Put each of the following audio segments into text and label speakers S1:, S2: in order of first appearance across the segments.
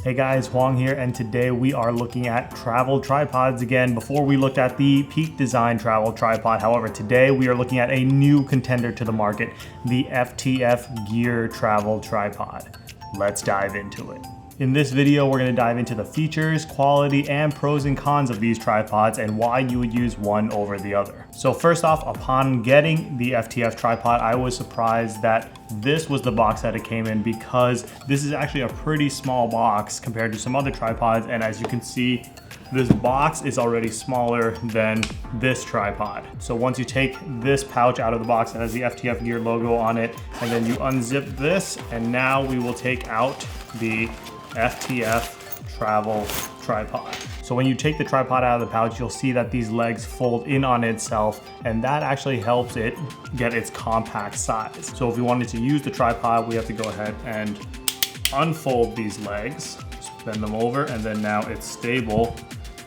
S1: Hey guys, Hoang here, and today we are looking at travel tripods again. Before we looked at the Peak Design travel tripod, however, today we are looking at a new contender to the market, the FTF Gear Travel Tripod. Let's dive into it. In this video, we're going to dive into the features, quality, and pros and cons of these tripods and why you would use one over the other. So first off, upon getting the FTF tripod, I was surprised that this was the box that it came in because this is actually a pretty small box compared to some other tripods. And as you can see, this box is already smaller than this tripod. So once you take this pouch out of the box, it has the FTF Gear logo on it, and then you unzip this, and now we will take out the FTF travel tripod. So when you take the tripod out of the pouch, you'll see that these legs fold in on itself, and that actually helps it get its compact size. So if we wanted to use the tripod, we have to go ahead and unfold these legs, bend them over, and then now it's stable.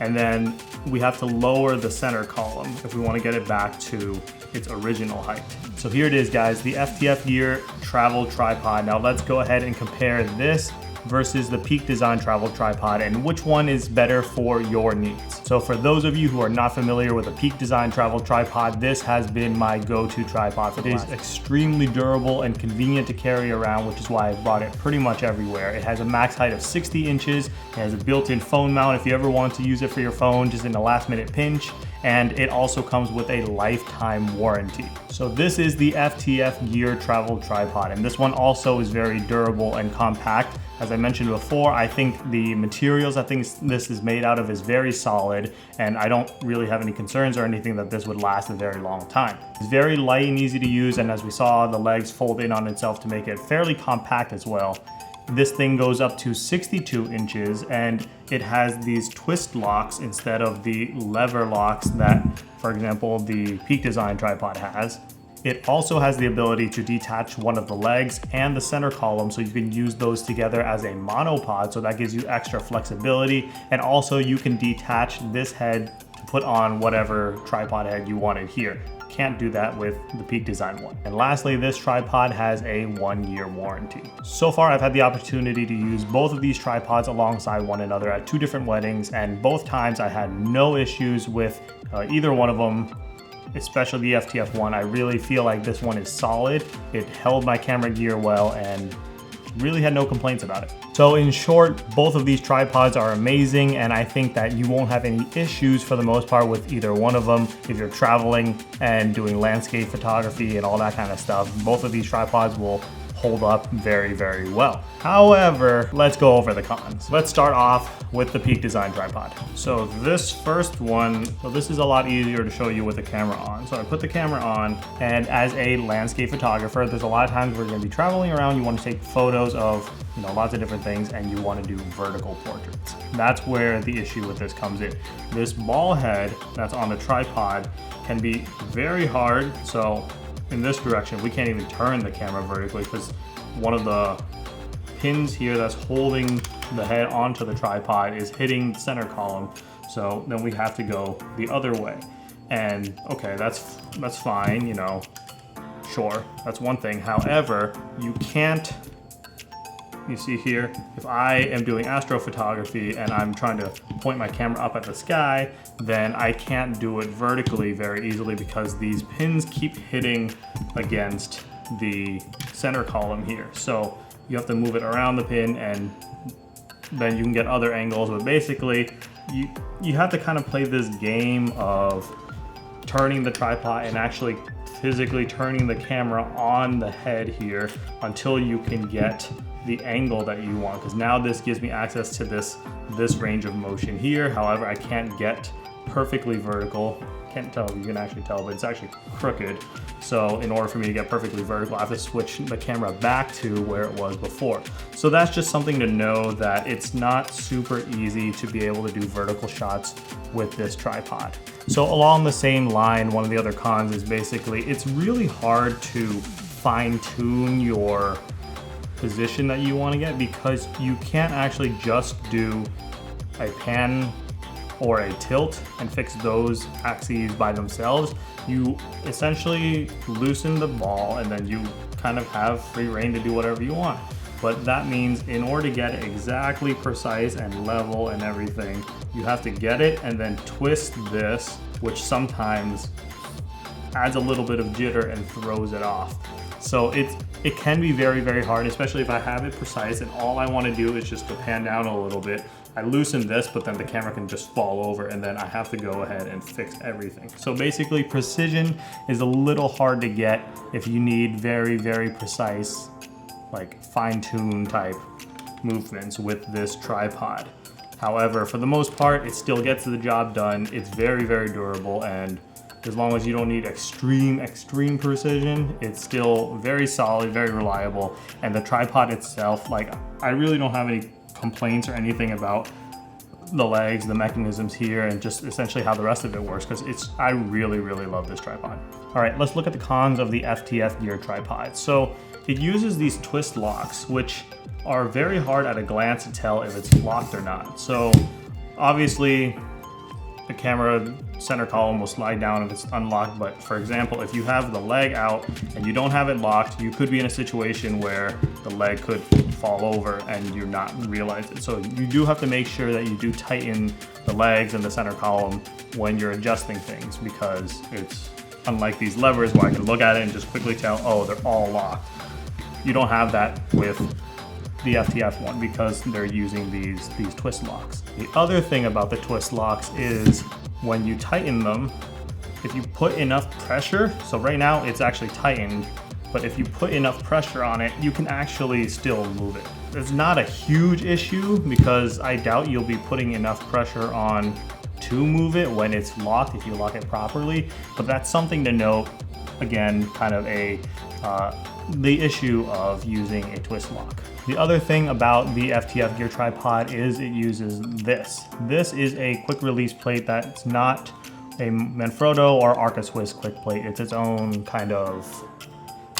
S1: And then we have to lower the center column if we want to get it back to its original height. So here it is, guys, the FTF Gear travel tripod. Now let's go ahead and compare this versus the Peak Design travel tripod and which one is better for your needs. So for those of you who are not familiar with a Peak Design travel tripod, this has been my go-to tripod. It is extremely durable and convenient to carry around, which is why I brought it pretty much everywhere. It has a max height of 60 inches. It has a built-in phone mount if you ever want to use it for your phone just in a last-minute pinch. And it also comes with a lifetime warranty. So this is the FTF Gear travel tripod, and this one also is very durable and compact. As I mentioned before, I think the materials this is made out of is very solid, and I don't really have any concerns or anything that this would last a very long time. It's very light and easy to use, and as we saw, the legs fold in on itself to make it fairly compact as well. This thing goes up to 62 inches, and it has these twist locks instead of the lever locks that, for example, the Peak Design tripod has. It also has the ability to detach one of the legs and the center column, so you can use those together as a monopod, so that gives you extra flexibility. And also you can detach this head to put on whatever tripod head you wanted here. Can't do that with the Peak Design one. And lastly, this tripod has a 1-year warranty. So far, I've had the opportunity to use both of these tripods alongside one another at 2 different weddings, and both times I had no issues with either one of them, especially the FTF one. I really feel like this one is solid. It held my camera gear well and really had no complaints about it. So in short, both of these tripods are amazing, and I think that you won't have any issues for the most part with either one of them if you're traveling and doing landscape photography and all that kind of stuff. Both of these tripods will hold up very, very well. However, let's go over the cons. Let's start off with the Peak Design tripod. So this first one, this is a lot easier to show you with the camera on. So I put the camera on, and as a landscape photographer, there's a lot of times where you're gonna be traveling around, you wanna take photos of lots of different things, and you wanna do vertical portraits. That's where the issue with this comes in. This ball head that's on the tripod can be very hard. So in this direction, we can't even turn the camera vertically because one of the pins here that's holding the head onto the tripod is hitting the center column. So then we have to go the other way. And okay, that's fine, sure, that's one thing. However, you can't, you see here, if I am doing astrophotography and I'm trying to point my camera up at the sky, then I can't do it vertically very easily because these pins keep hitting against the center column here. So you have to move it around the pin, and then you can get other angles. But basically, you have to kind of play this game of turning the tripod and actually physically turning the camera on the head here until you can get the angle that you want, because now this gives me access to this range of motion here. However, I can't get perfectly vertical. Can't tell if you can actually tell, but it's actually crooked. So in order for me to get perfectly vertical, I have to switch the camera back to where it was before. So that's just something to know, that it's not super easy to be able to do vertical shots with this tripod. So along the same line, one of the other cons is basically it's really hard to fine-tune your position that you want to get, because you can't actually just do a pan or a tilt and fix those axes by themselves. You essentially loosen the ball, and then you kind of have free reign to do whatever you want. but that means in order to get it exactly precise and level and everything, you have to get it and then twist this, which sometimes adds a little bit of jitter and throws it off. So it can be very, very hard, especially if I have it precise and all I want to do is just to pan down a little bit. I loosen this, but then the camera can just fall over and then I have to go ahead and fix everything. So basically precision is a little hard to get if you need very, very precise, like fine-tuned type movements with this tripod. However, for the most part, it still gets the job done. It's very, very durable, and as long as you don't need extreme precision, it's still very solid, very reliable. And the tripod itself, like, I really don't have any complaints or anything about the legs, the mechanisms here, and just essentially how the rest of it works, because I really, really love this tripod. All right, let's look at the cons of the FTF Gear Tripod. So it uses these twist locks, which are very hard at a glance to tell if it's locked or not. So obviously the camera center column will slide down if it's unlocked, but for example, if you have the leg out and you don't have it locked, you could be in a situation where the leg could fall over and you're not realize it. So you do have to make sure that you do tighten the legs and the center column when you're adjusting things, because it's unlike these levers where I can look at it and just quickly tell, oh, they're all locked. You don't have that with the FTF one because they're using these twist locks. The other thing about the twist locks is when you tighten them, if you put enough pressure, so right now it's actually tightened, but if you put enough pressure on it, you can actually still move it. It's not a huge issue because I doubt you'll be putting enough pressure on to move it when it's locked, if you lock it properly, but that's something to note. Again, kind of the issue of using a twist lock. The other thing about the FTF Gear Tripod is it uses this. This is a quick release plate that's not a Manfrotto or Arca Swiss quick plate. It's its own kind of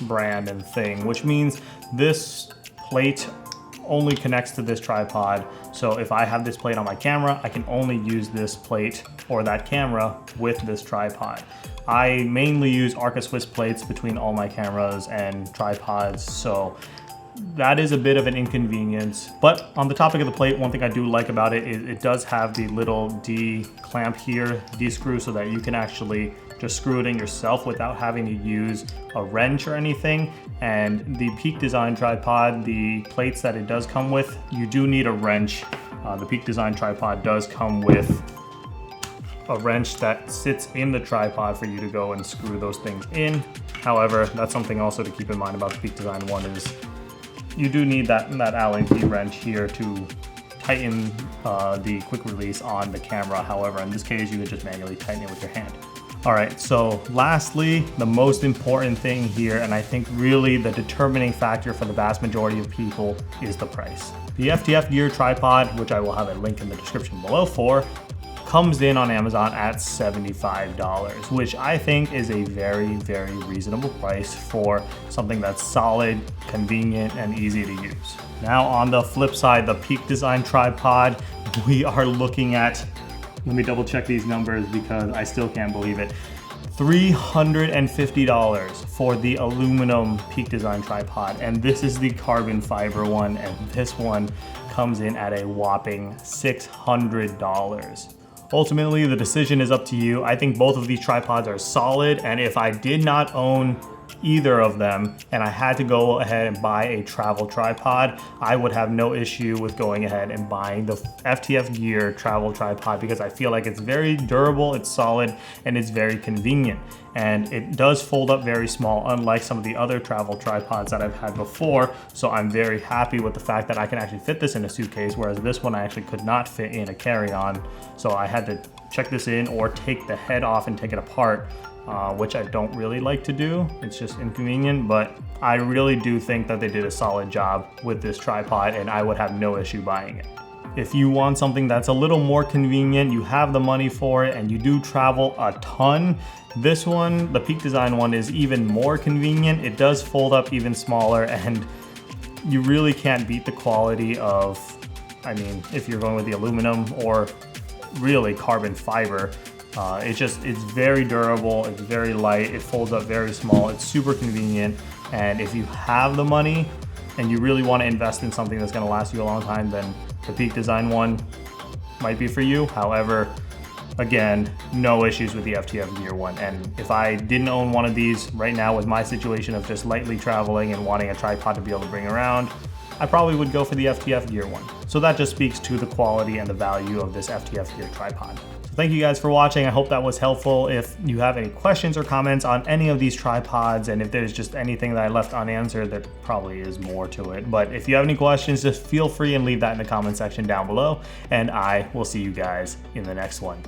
S1: brand and thing, which means this plate only connects to this tripod. So if I have this plate on my camera, I can only use this plate or that camera with this tripod. I mainly use Arca Swiss plates between all my cameras and tripods, so that is a bit of an inconvenience. But on the topic of the plate, one thing I do like about it is it does have the little D clamp here, D screw, so that you can actually just screw it in yourself without having to use a wrench or anything. And the Peak Design tripod, the plates that it does come with, you do need a wrench. The Peak Design tripod does come with a wrench that sits in the tripod for you to go and screw those things in. However, that's something also to keep in mind about the Peak Design one is you do need that Allen key wrench here to tighten the quick release on the camera. However, in this case, you can just manually tighten it with your hand. All right, so lastly, the most important thing here, and I think really the determining factor for the vast majority of people, is the price. The FTF Gear Tripod, which I will have a link in the description below for, comes in on Amazon at $75, which I think is a very, very reasonable price for something that's solid, convenient, and easy to use. Now on the flip side, the Peak Design tripod, we are looking at, let me double check these numbers because I still can't believe it, $350 for the aluminum Peak Design tripod, and this is the carbon fiber one, and this one comes in at a whopping $600. Ultimately, the decision is up to you. I think both of these tripods are solid, and if I did not own either of them and I had to go ahead and buy a travel tripod, I would have no issue with going ahead and buying the FTF Gear travel tripod because I feel like it's very durable, it's solid, and it's very convenient. And it does fold up very small, unlike some of the other travel tripods that I've had before. So I'm very happy with the fact that I can actually fit this in a suitcase, whereas this one I actually could not fit in a carry-on. So I had to check this in or take the head off and take it apart, which I don't really like to do. It's just inconvenient, but I really do think that they did a solid job with this tripod and I would have no issue buying it. If you want something that's a little more convenient, you have the money for it, and you do travel a ton, this one, the Peak Design one, is even more convenient. It does fold up even smaller, and you really can't beat the quality of, I mean, if you're going with the aluminum or really carbon fiber. It's very durable, it's very light, it folds up very small, it's super convenient, and if you have the money, and you really want to invest in something that's going to last you a long time, then the Peak Design one might be for you. However, again, no issues with the FTF Gear one. And if I didn't own one of these right now with my situation of just lightly traveling and wanting a tripod to be able to bring around, I probably would go for the FTF Gear one. So that just speaks to the quality and the value of this FTF Gear tripod. So thank you guys for watching. I hope that was helpful. If you have any questions or comments on any of these tripods, and if there's just anything that I left unanswered, there probably is more to it. But if you have any questions, just feel free and leave that in the comment section down below, and I will see you guys in the next one.